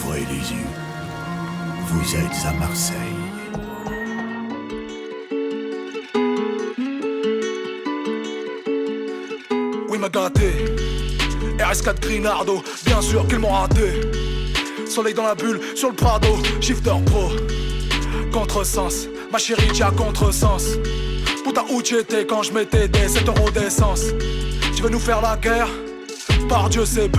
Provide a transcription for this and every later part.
Ouvrez les yeux. Vous êtes à Marseille. Oui, m'a gâté. RS4 Grinardo, bien sûr qu'ils m'ont raté. Soleil dans la bulle, sur le Prado, shifter pro. Contresens, ma chérie, t'as contresens. Putain, où tu étais quand je mettais des 7 € d'essence? Tu veux nous faire la guerre? Par Dieu CB.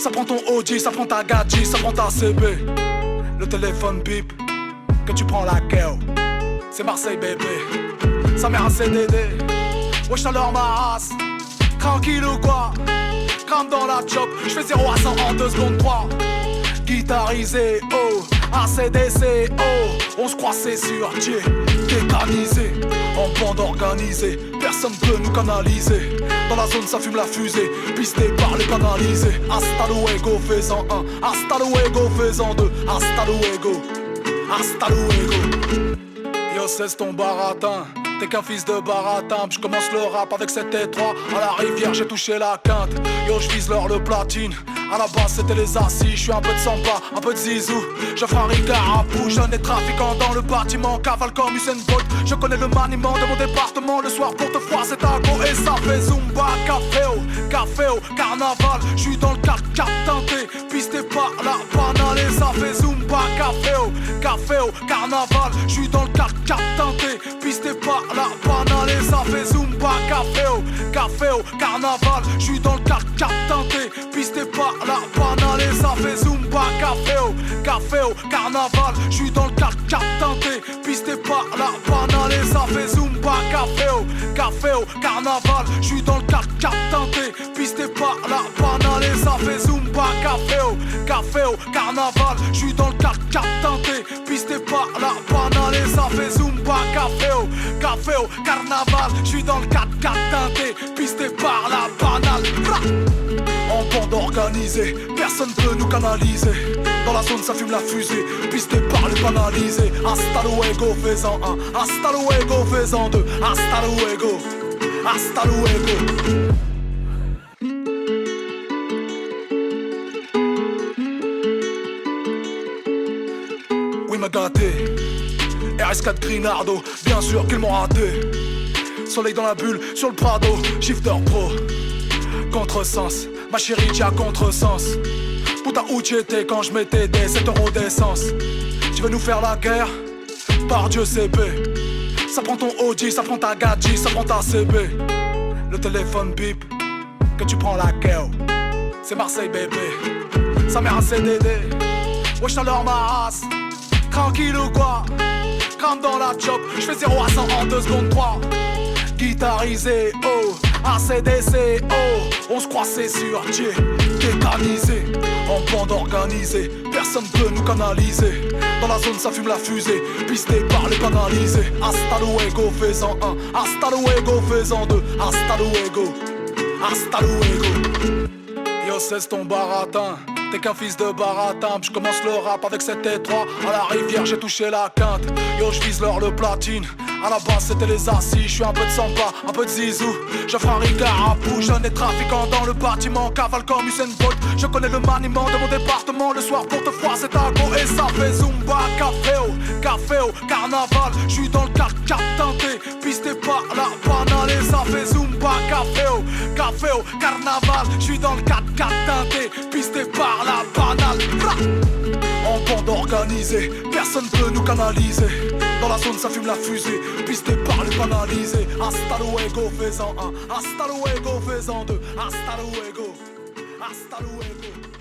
Ça prend ton Audi, ça prend ta Gadji, ça prend ta CB. Le téléphone bip, que tu prends la KO. C'est Marseille bébé, sa mère a CDD. Wesh alors ma race, tranquille ou quoi? Crame dans la chop, j'fais 0 à 100 en 2 secondes 3. Guitarisé, oh, ACDC, oh. On se croit c'est sûr, Dieu, tétanisé. En bande organisée, personne peut nous canaliser. Dans la zone ça fume la fusée, pisté par les canalisés. Hasta luego, fais-en un, hasta luego, fais-en deux, hasta luego, hasta luego. Yo c'est ton baratin, t'es qu'un fils de baratin. Je commence le rap avec cet étroit. À la rivière j'ai touché la quinte. Yo je vise l'or le platine. À la base c'était les assis, je suis un peu de samba, un peu de zizou. J'offre un ricard à bout, jeune et trafiquant dans le bâtiment. Cavale comme Usain Bolt, je connais le maniement de mon département. Le soir pour te voir c'est à go et ça fait zumba. Caféo, carnaval, je suis dans le 4x4 teinté. Pisté par la banale et ça fait zumba. Caféo, carnaval, je suis dans le 4x4 teinté. Pisté par la banale et ça fait zumba. Caféo, carnaval, je suis dans le 4x4 teinté. Pisté par la banale et ça fait zumba. Caféo, carnaval, je suis dans le 4x4 teinté. Pisté par la banale et ça fait zumba. Caféo, carnaval, je suis dans le 4x4 teinté. Pisté par la banale et ça fait zumba. Caféo, carnaval, je suis dans le 4x4 teinté. Pisté par la banale et ça fait zumba. Caféo, carnaval, je suis dans le 4x4 teinté. Pisté par la banale. En bande organisée, personne peut nous canaliser. Dans la zone ça fume la fusée, pisté par les banalisés. Hasta luego, fais-en un, hasta luego, fais-en deux, hasta luego, hasta luego. Oui m'a gâté, RS4 Grinardo, bien sûr qu'ils m'ont raté. Soleil dans la bulle, sur le Prado, shifter pro. Contresens, ma chérie t'as contresens. Putain où tu étais quand je mettais des 7 € d'essence? Tu veux nous faire la guerre? Par Dieu CB. Ça prend ton Audi, ça prend ta Gadji, ça prend ta CB. Le téléphone bip, que tu prends la KO. C'est Marseille bébé, sa mère a CDD. Wesh alors ma race, tranquille ou quoi? Crame dans la chop, j'fais 0 à 100 en 2 secondes 3. Guitarisé, oh, ACDC, oh. On se croit c'est sûr, Dieu, tétanisé. En bande organisée, personne peut nous canaliser. Dans la zone ça fume la fusée, pisté par les canalisés. Hasta luego, fais-en un, hasta luego, fais-en deux, hasta luego, hasta luego. Yo c'est ton baratin, t'es qu'un fils de baratin. Je commence le rap avec cet étroit. À la rivière j'ai touché la quinte. Yo je vise l'or le platine. À la base c'était les assis, je suis un peu de samba, un peu de zizou. J'offre un ricard à bout, jeune et trafiquant dans le bâtiment. Cavale comme Usain Bolt, je connais le maniement de mon département. Le soir pour te voir c'est à go et ça fait zumba. Caféo, carnaval, je suis dans le 4x4 teinté. Pisté par la banale et ça fait zumba. Caféo, carnaval, je suis dans le 4x4 teinté. Pisté par la banale. En bande organisée, personne peut nous canaliser. Dans la zone ça fume la fusée, pisté par les banalisés. Hasta luego, fais-en un, hasta luego, fais-en deux, hasta luego, hasta luego.